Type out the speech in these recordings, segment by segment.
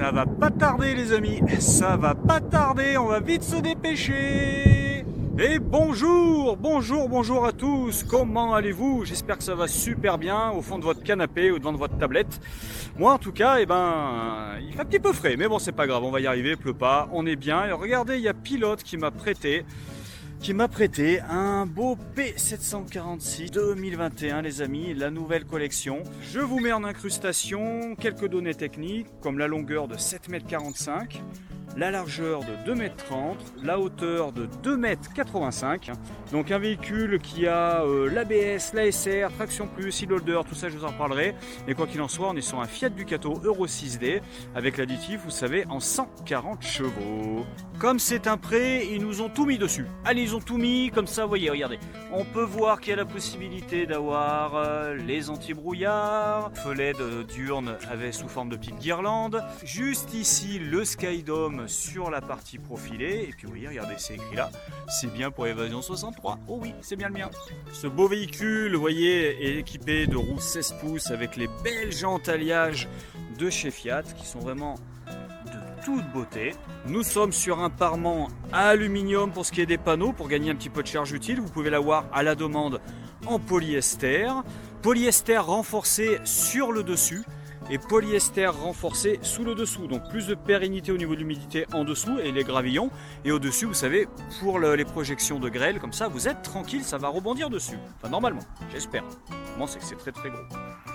Ça va pas tarder les amis, ça va pas tarder, on va vite se dépêcher. Et bonjour à tous, comment allez-vous? J'espère que ça va super bien au fond de votre canapé ou devant votre tablette. Moi en tout cas, il fait un petit peu frais, mais bon c'est pas grave, on va y arriver, il pleut pas, on est bien. Et regardez, il y a Pilote qui m'a prêté un beau P746 2021 les amis, la nouvelle collection. Je vous mets en incrustation quelques données techniques comme la longueur de 7,45 m, la largeur de 2,30 m, la hauteur de 2,85 m. Donc un véhicule qui a l'ABS, l'ASR, traction plus, e-loader, tout ça je vous en parlerai. Et quoi qu'il en soit, on est sur un Fiat Ducato Euro 6D avec l'additif, vous savez, en 140 chevaux. Comme c'est un prêt, ils nous ont tout mis dessus. Allez, ils ont tout mis comme ça, vous voyez, regardez. On peut voir qu'il y a la possibilité d'avoir les anti-brouillards, LED diurne avec sous forme de petites guirlandes. Juste ici, le Skydome sur la partie profilée. Et puis vous voyez, regardez, c'est écrit là. C'est bien pour Évasion 63. Oh oui, c'est bien le mien. Ce beau véhicule, vous voyez, est équipé de roues 16 pouces avec les belles jantes alliage de chez Fiat qui sont vraiment toute beauté. Nous sommes sur un parement aluminium pour ce qui est des panneaux, pour gagner un petit peu de charge utile. Vous pouvez l'avoir à la demande en polyester. Polyester renforcé sur le dessus et polyester renforcé sous le dessous. Donc plus de pérennité au niveau de l'humidité en dessous et les gravillons. Et au-dessus, vous savez, pour les projections de grêle, comme ça, vous êtes tranquille, ça va rebondir dessus. Enfin, normalement, j'espère. Moi, c'est que c'est très très gros.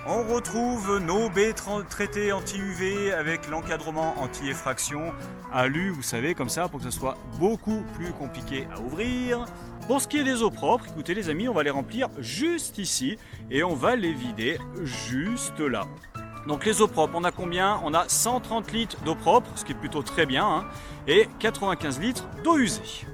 On retrouve nos baies traitées anti-UV avec l'encadrement anti-effraction alu, vous savez, comme ça, pour que ce soit beaucoup plus compliqué à ouvrir. Pour ce qui est des eaux propres, écoutez les amis, on va les remplir juste ici et on va les vider juste là. Donc les eaux propres, on a combien? On a 130 litres d'eau propre, ce qui est plutôt très bien, hein, et 95 litres d'eau usée.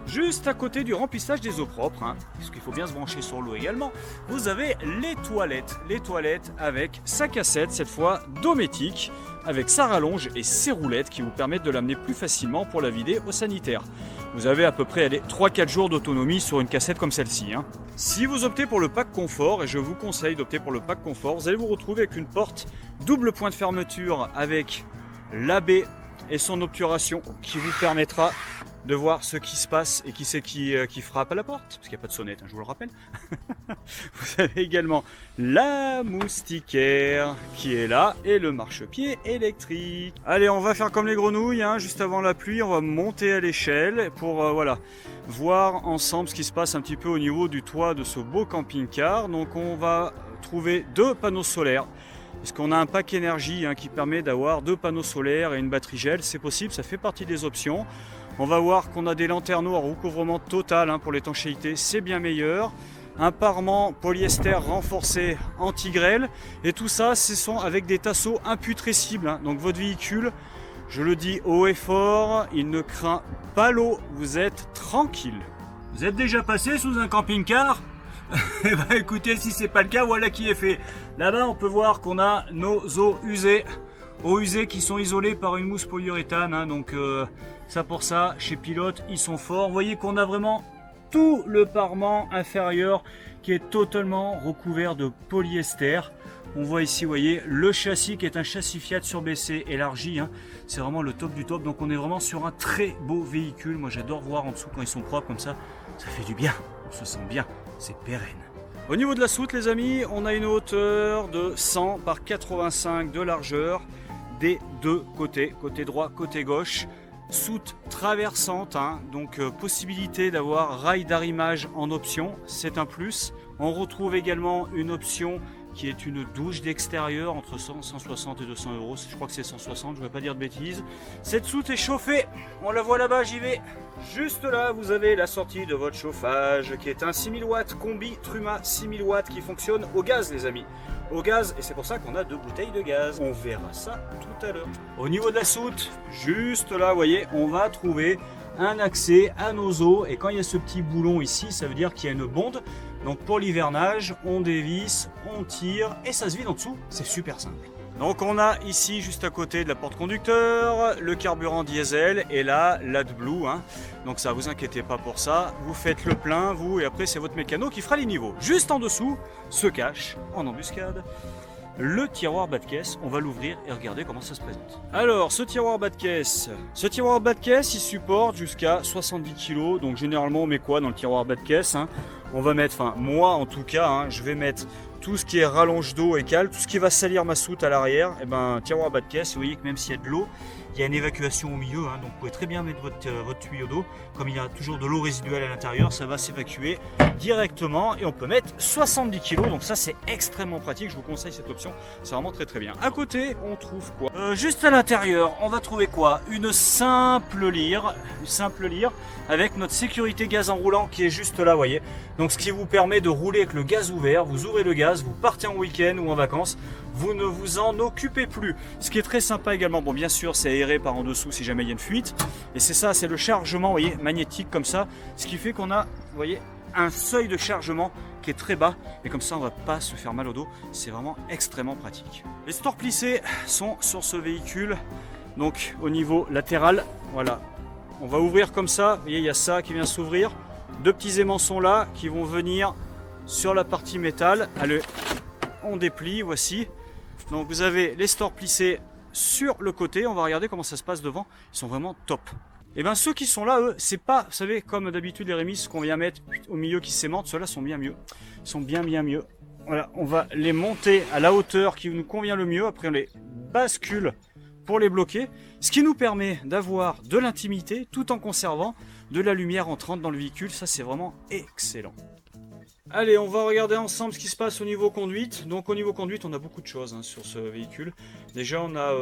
Juste à côté du remplissage des eaux propres, hein, parce qu'il faut bien se brancher sur l'eau également, vous avez les toilettes avec sa cassette, cette fois Dometic, avec sa rallonge et ses roulettes qui vous permettent de l'amener plus facilement pour la vider au sanitaire. Vous avez à peu près 3-4 jours d'autonomie sur une cassette comme celle-ci. Hein. Si vous optez pour le pack confort, et je vous conseille d'opter pour le pack confort, vous allez vous retrouver avec une porte double point de fermeture avec la baie et son obturation qui vous permettra de voir ce qui se passe et qui c'est qui frappe à la porte, parce qu'il n'y a pas de sonnette, hein, je vous le rappelle. Vous avez également la moustiquaire qui est là et le marchepied électrique. Allez, on va faire comme les grenouilles, hein, juste avant la pluie, on va monter à l'échelle pour voir ensemble ce qui se passe un petit peu au niveau du toit de ce beau camping-car. Donc on va trouver 2 panneaux solaires. Parce qu'on a un pack énergie qui permet d'avoir 2 panneaux solaires et une batterie gel, c'est possible, ça fait partie des options. On va voir qu'on a des lanterneaux à recouvrement total pour l'étanchéité, c'est bien meilleur. Un parement polyester renforcé anti-grêle. Et tout ça, ce sont avec des tasseaux imputrescibles. Donc votre véhicule, je le dis haut et fort, il ne craint pas l'eau, vous êtes tranquille. Vous êtes déjà passé sous un camping-car? Eh ben écoutez, si c'est pas le cas, voilà qui est fait. Là-bas, on peut voir qu'on a nos eaux usées qui sont isolées par une mousse polyuréthane. Donc ça pour ça, chez Pilote, ils sont forts. Vous voyez qu'on a vraiment tout le parement inférieur qui est totalement recouvert de polyester. On voit ici, vous voyez, le châssis qui est un châssis Fiat surbaissé élargi. C'est vraiment le top du top. Donc on est vraiment sur un très beau véhicule. Moi j'adore voir en dessous quand ils sont propres comme ça. Ça fait du bien, on se sent bien. C'est pérenne. Au niveau de la soute les amis, on a une hauteur de 100 par 85 de largeur des 2 côtés, côté droit, côté gauche. Soute traversante, donc possibilité d'avoir rail d'arrimage en option, c'est un plus. On retrouve également une option qui est une douche d'extérieur entre 160 et 200 euros. Je crois que c'est 160, je ne vais pas dire de bêtises. Cette soute est chauffée, on la voit là-bas, j'y vais. Juste là, vous avez la sortie de votre chauffage qui est un 6000 watts combi Truma 6000 watts qui fonctionne au gaz les amis. Au gaz, et c'est pour ça qu'on a 2 bouteilles de gaz. On verra ça tout à l'heure. Au niveau de la soute, juste là, vous voyez, on va trouver un accès à nos eaux. Et quand il y a ce petit boulon ici, ça veut dire qu'il y a une bonde. Donc pour l'hivernage, on dévisse, on tire et ça se vide en dessous. C'est super simple. Donc on a ici juste à côté de la porte conducteur le carburant diesel et là l'AdBlue. Donc ça, vous inquiétez pas pour ça. Vous faites le plein, vous, et après c'est votre mécano qui fera les niveaux. Juste en dessous se cache en embuscade le tiroir bas de caisse. On va l'ouvrir et regarder comment ça se présente. Alors, ce tiroir bas de caisse, il supporte jusqu'à 70 kg. Donc généralement, on met quoi dans le tiroir bas de caisse, hein? On va mettre, enfin moi en tout cas, hein, je vais mettre tout ce qui est rallonge d'eau et cale, tout ce qui va salir ma soute à l'arrière. Et ben, tiroir bas de caisse, vous voyez que même s'il y a de l'eau, il y a une évacuation au milieu, hein, donc vous pouvez très bien mettre votre tuyau d'eau. Comme il y a toujours de l'eau résiduelle à l'intérieur, ça va s'évacuer directement et on peut mettre 70 kg. Donc ça, c'est extrêmement pratique. Je vous conseille cette option, c'est vraiment très très bien. À côté, on trouve quoi? Juste à l'intérieur, on va trouver quoi? Une simple lyre avec notre sécurité gaz enroulant qui est juste là, vous voyez. Donc ce qui vous permet de rouler avec le gaz ouvert. Vous ouvrez le gaz, vous partez en week-end ou en vacances, vous ne vous en occupez plus. Ce qui est très sympa également, bon bien sûr c'est aéré par en dessous si jamais il y a une fuite. Et c'est ça, c'est le chargement, vous voyez, magnétique comme ça. Ce qui fait qu'on a, vous voyez, un seuil de chargement qui est très bas. Et comme ça on ne va pas se faire mal au dos. C'est vraiment extrêmement pratique. Les stores plissés sont sur ce véhicule. Donc au niveau latéral, voilà. On va ouvrir comme ça, vous voyez il y a ça qui vient s'ouvrir. Deux petits aimants sont là qui vont venir sur la partie métal. Allez, on déplie, voici. Donc vous avez les stores plissés sur le côté. On va regarder comment ça se passe devant. Ils sont vraiment top. Et bien ceux qui sont là, eux, c'est pas, vous savez, comme d'habitude les Rémis qu'on vient mettre au milieu qui s'aimantent. Ceux-là sont bien mieux. Ils sont bien mieux. Voilà, on va les monter à la hauteur qui nous convient le mieux. Après on les bascule pour les bloquer. Ce qui nous permet d'avoir de l'intimité tout en conservant de la lumière entrante dans le véhicule. Ça, c'est vraiment excellent. Allez, on va regarder ensemble ce qui se passe au niveau conduite. Donc au niveau conduite, on a beaucoup de choses hein, sur ce véhicule. Déjà, on a,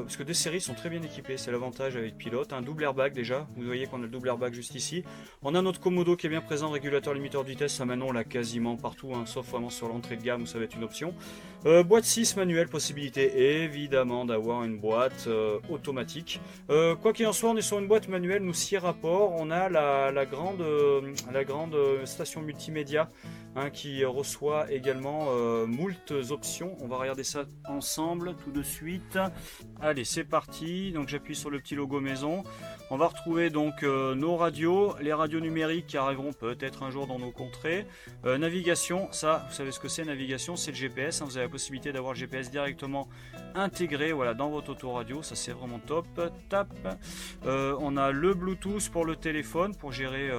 parce que des séries sont très bien équipées, c'est l'avantage avec pilote. Un double airbag déjà, vous voyez qu'on a le double airbag juste ici. On a notre commodo qui est bien présent, régulateur limiteur de vitesse, ça maintenant on l'a quasiment partout, hein, sauf vraiment sur l'entrée de gamme où ça va être une option. Boîte 6 manuelle, possibilité évidemment d'avoir une boîte automatique. Quoi qu'il en soit, on est sur une boîte manuelle, nous 6 rapports. On a la grande station multimédia. Hein, qui reçoit également moult options. On va regarder ça ensemble tout de suite. Allez, c'est parti. Donc j'appuie sur le petit logo maison. On va retrouver donc nos radios, les radios numériques qui arriveront peut-être un jour dans nos contrées. Navigation, ça, vous savez ce que c'est, navigation, c'est le GPS. Hein, vous avez la possibilité d'avoir le GPS directement intégré, voilà, dans votre autoradio. Ça, c'est vraiment top. Tap. On a le Bluetooth pour le téléphone pour gérer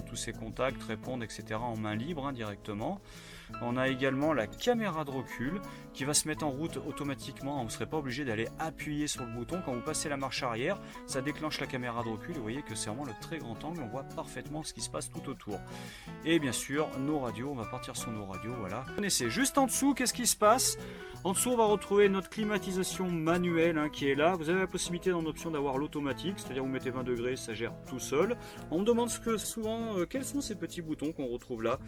tous ces contacts, répondre, etc. en main libre, hein, directement. On a également la caméra de recul qui va se mettre en route automatiquement. Vous ne serez pas obligé d'aller appuyer sur le bouton. Quand vous passez la marche arrière, ça déclenche la caméra de recul. Et vous voyez que c'est vraiment le très grand angle. On voit parfaitement ce qui se passe tout autour. Et bien sûr, nos radios. On va partir sur nos radios. Voilà. Vous connaissez juste en dessous, qu'est-ce qui se passe? En dessous, on va retrouver notre climatisation manuelle hein, qui est là. Vous avez la possibilité dans l'option d'avoir l'automatique, c'est-à-dire vous mettez 20 degrés, ça gère tout seul. On me demande souvent quels sont ces petits boutons qu'on retrouve là.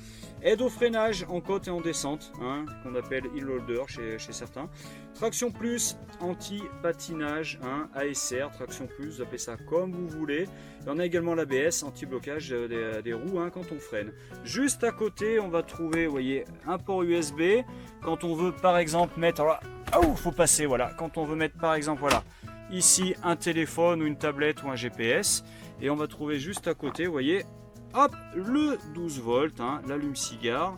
Aide au freinage en côte et en descente, hein, qu'on appelle hill holder chez certains. Traction plus, anti-patinage, hein, ASR, traction plus, vous appelez ça comme vous voulez. Et on a également l'ABS, anti-blocage des roues hein, quand on freine. Juste à côté, on va trouver, vous voyez, un port USB. Quand on veut par exemple mettre, alors, faut passer, voilà. Quand on veut mettre par exemple, voilà, ici un téléphone ou une tablette ou un GPS. Et on va trouver juste à côté, vous voyez, hop, le 12 volts, hein, l'allume-cigare.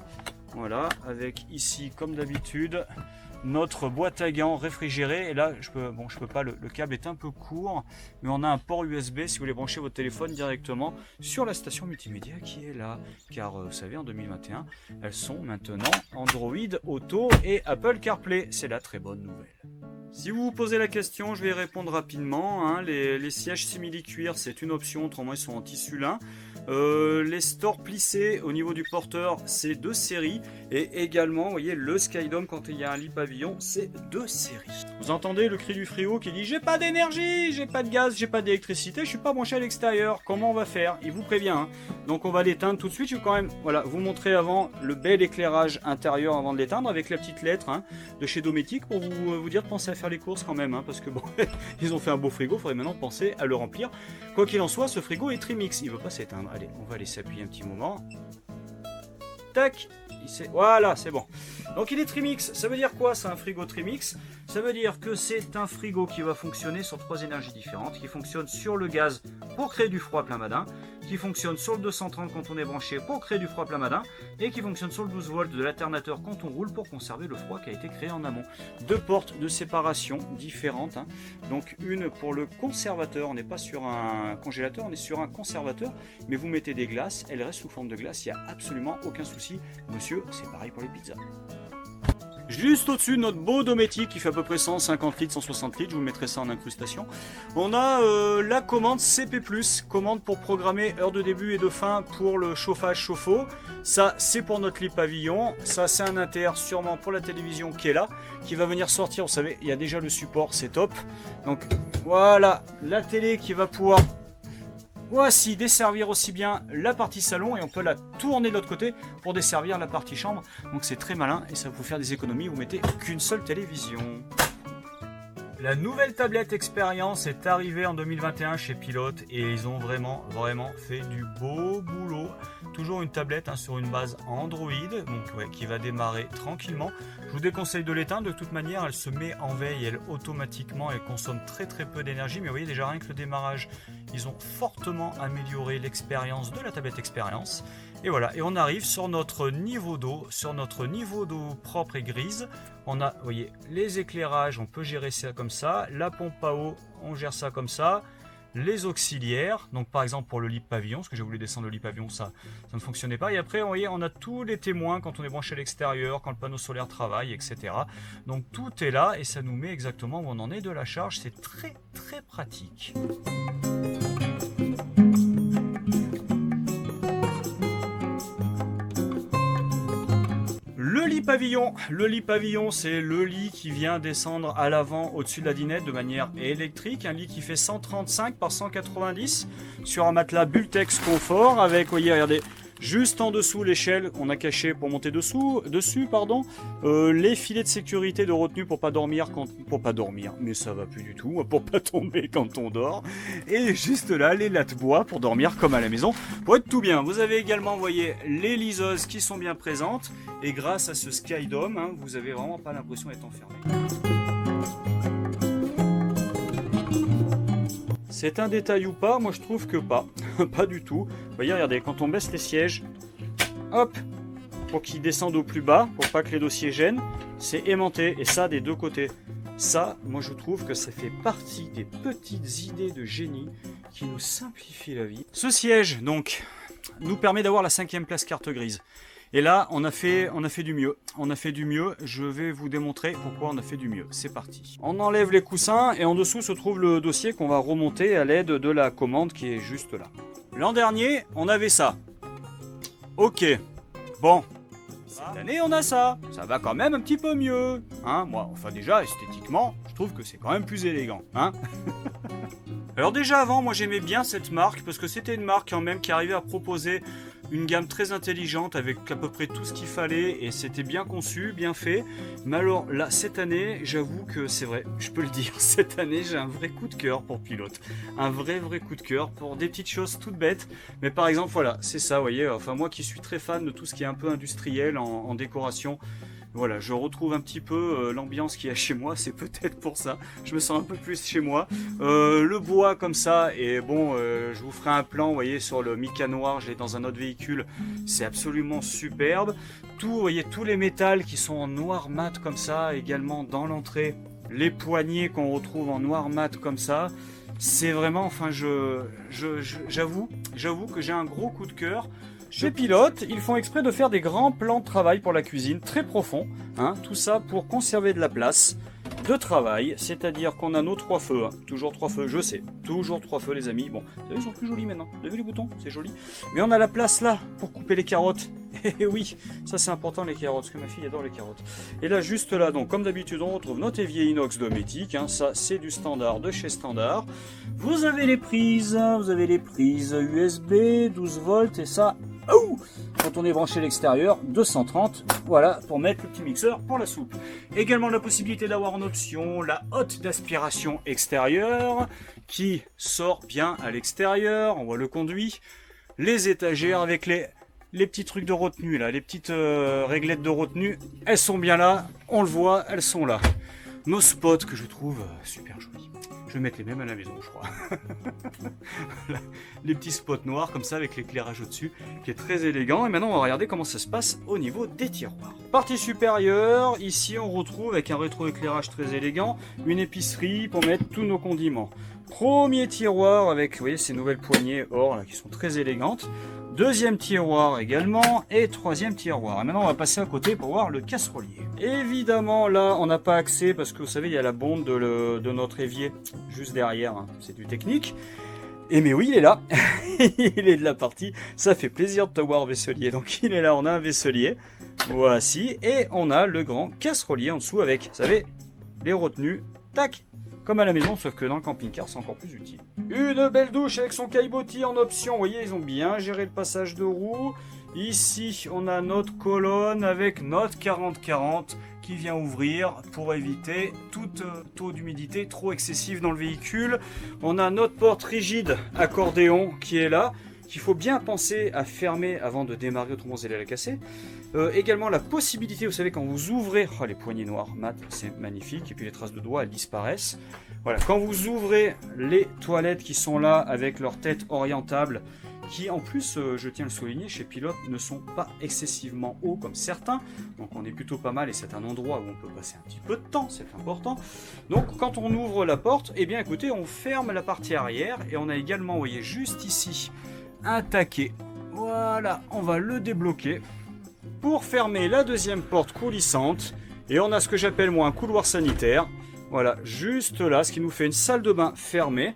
Voilà, avec ici, comme d'habitude, notre boîte à gants réfrigérée. Et là, je peux pas, le câble est un peu court, mais on a un port USB si vous voulez brancher votre téléphone directement sur la station multimédia qui est là. Car vous savez, en 2021, elles sont maintenant Android Auto et Apple CarPlay. C'est la très bonne nouvelle. Si vous vous posez la question, je vais y répondre rapidement. Hein. Les sièges simili-cuir, c'est une option, autrement ils sont en tissu lin. Les stores plissés au niveau du porteur, c'est 2 séries. Et également, vous voyez, le Skydome, quand il y a un lit pavillon, c'est 2 séries. Vous entendez le cri du frigo qui dit « J'ai pas d'énergie, j'ai pas de gaz, j'ai pas d'électricité, je suis pas branché à l'extérieur. Comment on va faire ?» Il vous prévient. Hein. Donc on va l'éteindre tout de suite. Je vais quand même vous montrer avant le bel éclairage intérieur avant de l'éteindre avec la petite lettre hein, de chez Dometic pour vous dire de penser à faire les courses quand même. Hein, parce que bon, ils ont fait un beau frigo, il faudrait maintenant penser à le remplir. Quoi qu'il en soit, ce frigo est trimix, il ne veut pas s'éteindre. Allez, on va laisser appuyer un petit moment. Tac, voilà, c'est bon. Donc il est trimix, ça veut dire quoi? C'est un frigo trimix. Ça veut dire que c'est un frigo qui va fonctionner sur 3 énergies différentes, qui fonctionne sur le gaz pour créer du froid plein badin, qui fonctionne sur le 230 quand on est branché pour créer du froid plein matin et qui fonctionne sur le 12 volts de l'alternateur quand on roule pour conserver le froid qui a été créé en amont. Deux portes de séparation différentes, hein. Donc une pour le conservateur, on n'est pas sur un congélateur, on est sur un conservateur, mais vous mettez des glaces, elles restent sous forme de glace, il n'y a absolument aucun souci. Monsieur, c'est pareil pour les pizzas. Juste au-dessus de notre beau Dometic qui fait à peu près 150 litres, 160 litres, je vous mettrai ça en incrustation. On a la commande CP+, commande pour programmer heure de début et de fin pour le chauffage chauffe-eau. Ça, c'est pour notre lit pavillon. Ça, c'est un inter sûrement pour la télévision qui est là, qui va venir sortir. Vous savez, il y a déjà le support, c'est top. Donc voilà, la télé qui va pouvoir... Voici desservir aussi bien la partie salon et on peut la tourner de l'autre côté pour desservir la partie chambre. Donc c'est très malin et ça va vous faire des économies. Vous mettez qu'une seule télévision. La nouvelle tablette Expérience est arrivée en 2021 chez Pilote et ils ont vraiment fait du beau boulot. Toujours une tablette, hein, sur une base Android, donc ouais, qui va démarrer tranquillement. Je vous déconseille de l'éteindre, de toute manière elle se met en veille, elle automatiquement, elle consomme très peu d'énergie, mais vous voyez déjà rien que le démarrage, ils ont fortement amélioré l'expérience de la tablette Expérience. Et voilà, et on arrive sur notre niveau d'eau, propre et grise. On a, vous voyez, les éclairages, on peut gérer ça comme ça, la pompe à eau, on gère ça comme ça. Les auxiliaires, donc par exemple pour le lit pavillon, parce que j'ai voulu descendre le lit pavillon, ça ne fonctionnait pas. Et après, vous voyez, on a tous les témoins quand on est branché à l'extérieur, quand le panneau solaire travaille, etc. Donc tout est là et ça nous met exactement où on en est de la charge. C'est très pratique. Le lit pavillon, c'est le lit qui vient descendre à l'avant au-dessus de la dinette de manière électrique. Un lit qui fait 135 par 190 sur un matelas Bultex Confort avec, vous voyez, regardez, juste en dessous l'échelle, on a caché pour monter dessus, les filets de sécurité de retenue pour pas dormir, mais ça va plus du tout, pour pas tomber quand on dort. Et juste là, les lattes bois pour dormir comme à la maison, pour être tout bien. Vous avez également, vous voyez, les liseuses qui sont bien présentes. Et grâce à ce Skydome, hein, vous avez vraiment pas l'impression d'être enfermé. C'est un détail ou pas? Moi je trouve que pas. Pas du tout. Vous voyez, regardez, quand on baisse les sièges, hop, pour qu'ils descendent au plus bas, pour pas que les dossiers gênent, c'est aimanté. Et ça des deux côtés. Ça, moi je trouve que ça fait partie des petites idées de génie qui nous simplifient la vie. Ce siège, donc, nous permet d'avoir la 5e place carte grise. Et là, on a fait du mieux. On a fait du mieux. Je vais vous démontrer pourquoi on a fait du mieux. C'est parti. On enlève les coussins et en dessous se trouve le dossier qu'on va remonter à l'aide de la commande qui est juste là. L'an dernier, on avait ça. Ok. Bon. Cette année, on a ça. Ça va quand même un petit peu mieux. Hein, moi, enfin déjà, esthétiquement, je trouve que c'est quand même plus élégant. Hein. Alors déjà avant, moi j'aimais bien cette marque parce que c'était une marque quand même qui arrivait à proposer une gamme très intelligente avec à peu près tout ce qu'il fallait et c'était bien conçu, bien fait. Mais alors là, cette année, j'avoue que c'est vrai, je peux le dire, cette année j'ai un vrai coup de cœur pour Pilote. Un vrai coup de cœur pour des petites choses toutes bêtes. Mais par exemple, voilà, c'est ça, vous voyez, enfin moi qui suis très fan de tout ce qui est un peu industriel en décoration. Voilà, je retrouve un petit peu l'ambiance qu'il y a chez moi, c'est peut-être pour ça. Je me sens un peu plus chez moi. Le bois comme ça, et bon, je vous ferai un plan, vous voyez, sur le Mica noir, je l'ai dans un autre véhicule. C'est absolument superbe. Tout, vous voyez, tous les métals qui sont en noir mat comme ça, également dans l'entrée. Les poignées qu'on retrouve en noir mat comme ça. C'est vraiment, enfin, j'avoue que j'ai un gros coup de cœur. Chez Pilote, ils font exprès de faire des grands plans de travail pour la cuisine, très profonds, hein, tout ça pour conserver de la place de travail, c'est-à-dire qu'on a nos 3 feux, hein, toujours 3 feux, je sais, toujours 3 feux les amis, bon, vous savez, ils sont plus jolis maintenant, vous avez vu les boutons, c'est joli, mais on a la place là pour couper les carottes, et oui, ça c'est important les carottes, parce que ma fille adore les carottes, et là juste là, donc comme d'habitude on retrouve notre évier inox Dometic, hein, ça c'est du standard de chez Standard, vous avez les prises USB, 12 volts, et ça, quand on est branché à l'extérieur, 230, voilà, pour mettre le petit mixeur pour la soupe. Également la possibilité d'avoir en option la hotte d'aspiration extérieure, qui sort bien à l'extérieur, on voit le conduit, les étagères avec les petits trucs de retenue, là, les petites réglettes de retenue, elles sont bien là, on le voit, elles sont là. Nos spots que je trouve super jolis. Je vais mettre les mêmes à la maison, je crois. Les petits spots noirs comme ça avec l'éclairage au-dessus qui est très élégant. Et maintenant on va regarder comment ça se passe au niveau des tiroirs. Partie supérieure, ici on retrouve avec un rétroéclairage très élégant une épicerie pour mettre tous nos condiments. Premier tiroir avec, vous voyez, ces nouvelles poignées or là, qui sont très élégantes. Deuxième tiroir également et troisième tiroir. Et maintenant on va passer à côté pour voir le casserolier. Évidemment là on n'a pas accès parce que vous savez il y a la bombe de notre évier juste derrière, hein. C'est du technique. Et mais oui il est là, il est de la partie, ça fait plaisir de te voir vaisselier. Donc il est là, on a un vaisselier, voici, et on a le grand casserolier en dessous avec, vous savez, les retenues, tac, comme à la maison, sauf que dans le camping-car, c'est encore plus utile. Une belle douche avec son caillebotis en option. Vous voyez, ils ont bien géré le passage de roue. Ici, on a notre colonne avec notre 40-40 qui vient ouvrir pour éviter tout taux d'humidité trop excessif dans le véhicule. On a notre porte rigide accordéon qui est là, qu'il faut bien penser à fermer avant de démarrer, autrement vous allez la casser. Également la possibilité, vous savez, quand vous ouvrez, oh, les poignées noires mat, c'est magnifique, et puis les traces de doigts elles disparaissent. Voilà, quand vous ouvrez les toilettes qui sont là avec leur tête orientable, qui en plus, je tiens à le souligner, chez Pilote ne sont pas excessivement hauts comme certains, donc on est plutôt pas mal et c'est un endroit où on peut passer un petit peu de temps, c'est important. Donc quand on ouvre la porte, eh bien écoutez, on ferme la partie arrière et on a également, vous voyez, juste ici, un taquet. Voilà, on va le débloquer pour fermer la deuxième porte coulissante et on a ce que j'appelle moi un couloir sanitaire. Voilà, juste là, ce qui nous fait une salle de bain fermée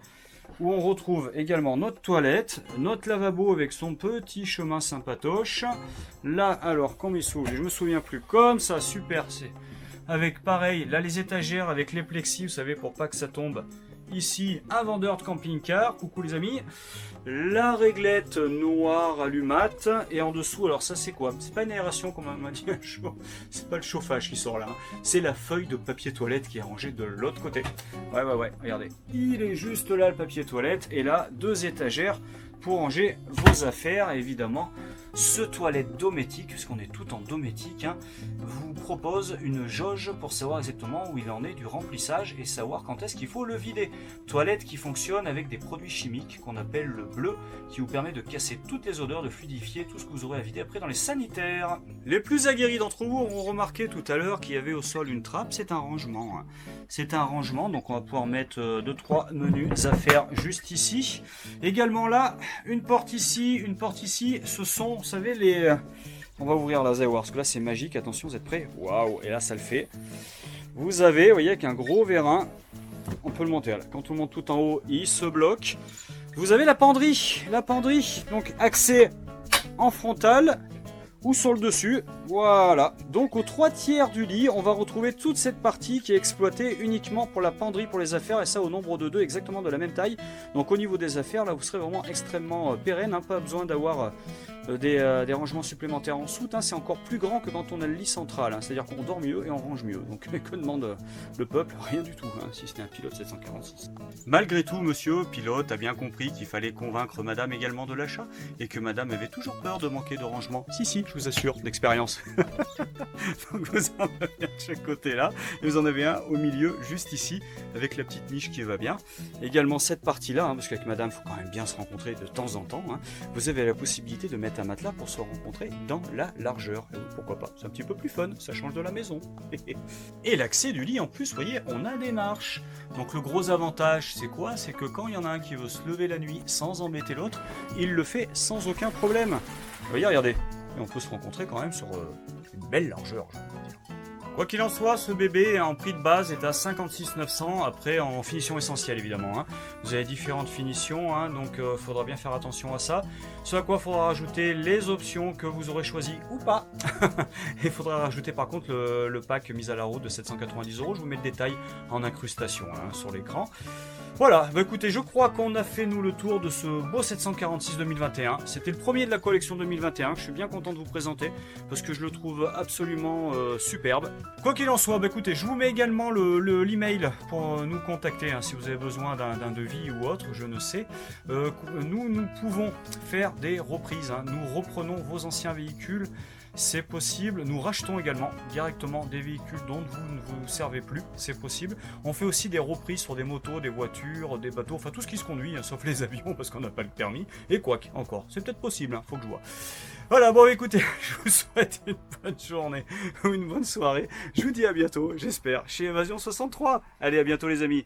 où on retrouve également notre toilette, notre lavabo avec son petit chemin sympatoche. Là, alors, comme il s'ouvre, je me souviens plus, comme ça, super, c'est avec pareil, là les étagères avec les plexis, vous savez, pour pas que ça tombe. Ici, un vendeur de camping-car, coucou les amis. La réglette noire allumate. Et en dessous, alors ça c'est quoi? C'est pas une aération comme on m'a dit un jour. C'est pas le chauffage qui sort là. Hein. C'est la feuille de papier toilette qui est rangée de l'autre côté. Ouais, regardez. Il est juste là le papier toilette. Et là, deux étagères pour ranger vos affaires. Et évidemment, ce toilette dométique, puisqu'on est tout en dométique, hein, vous propose une jauge pour savoir exactement où il en est du remplissage et savoir quand est-ce qu'il faut le vider. Toilette qui fonctionne avec des produits chimiques qu'on appelle le bleu, qui vous permet de casser toutes les odeurs, de fluidifier tout ce que vous aurez à vider après dans les sanitaires. Les plus aguerris d'entre vous auront remarqué tout à l'heure qu'il y avait au sol une trappe, c'est un rangement. Hein. C'est un rangement, donc on va pouvoir mettre 2-3 menus affaires juste ici. Également là, une porte ici, ce sont, vous savez, les... On va ouvrir là, vous allez voir, parce que là c'est magique, attention, vous êtes prêts? Waouh, et là ça le fait. Vous avez, vous voyez, avec un gros vérin, on peut le monter là. Quand on monte tout en haut, il se bloque. Vous avez la penderie, donc accès en frontal ou sur le dessus, voilà. Donc aux 3/3 du lit, on va retrouver toute cette partie qui est exploitée uniquement pour la penderie, pour les affaires, et ça au nombre de 2, exactement de la même taille. Donc au niveau des affaires, là vous serez vraiment extrêmement pérenne, hein, pas besoin d'avoir des rangements supplémentaires en soute, hein, c'est encore plus grand que quand on a le lit central, hein, c'est-à-dire qu'on dort mieux et on range mieux. Donc que demande le peuple? Rien du tout, hein, si c'était un Pilote 746. Malgré tout, monsieur Pilote a bien compris qu'il fallait convaincre madame également de l'achat, et que madame avait toujours peur de manquer de rangement. Si, je vous assure, d'expérience. Donc vous en avez un de chaque côté là, et vous en avez un au milieu, juste ici, avec la petite niche qui va bien. Également cette partie-là, hein, parce qu'avec madame, il faut quand même bien se rencontrer de temps en temps, hein, vous avez la possibilité de mettre un matelas pour se rencontrer dans la largeur. Et oui, pourquoi pas, c'est un petit peu plus fun, ça change de la maison. Et l'accès du lit, en plus, vous voyez, on a des marches. Donc le gros avantage, c'est quoi? C'est que quand il y en a un qui veut se lever la nuit sans embêter l'autre, il le fait sans aucun problème. Vous voyez, regardez. Et on peut se rencontrer quand même sur une belle largeur, je veux dire. Quoi qu'il en soit, ce bébé en prix de base est à 56 900, après en finition essentielle évidemment. Hein. Vous avez différentes finitions, hein, donc il faudra bien faire attention à ça. Ce à quoi il faudra rajouter les options que vous aurez choisies ou pas. Et il faudra rajouter par contre le pack mis à la route de 790 €. Je vous mets le détail en incrustation hein, sur l'écran. Voilà, bah écoutez, je crois qu'on a fait nous le tour de ce beau 746 2021. C'était le premier de la collection 2021, que je suis bien content de vous présenter, parce que je le trouve absolument superbe. Quoi qu'il en soit, bah écoutez, je vous mets également l'email pour nous contacter, hein, si vous avez besoin d'un devis ou autre, je ne sais. Nous pouvons faire des reprises, hein. Nous reprenons vos anciens véhicules, c'est possible. Nous rachetons également directement des véhicules dont vous ne vous servez plus, c'est possible. On fait aussi des reprises sur des motos, des voitures, des bateaux, enfin tout ce qui se conduit, hein, sauf les avions parce qu'on n'a pas le permis. Et quoique, encore, c'est peut-être possible, hein, faut que je vois. Voilà, bon écoutez, je vous souhaite une bonne journée ou une bonne soirée. Je vous dis à bientôt, j'espère, chez Évasion 63. Allez, à bientôt les amis.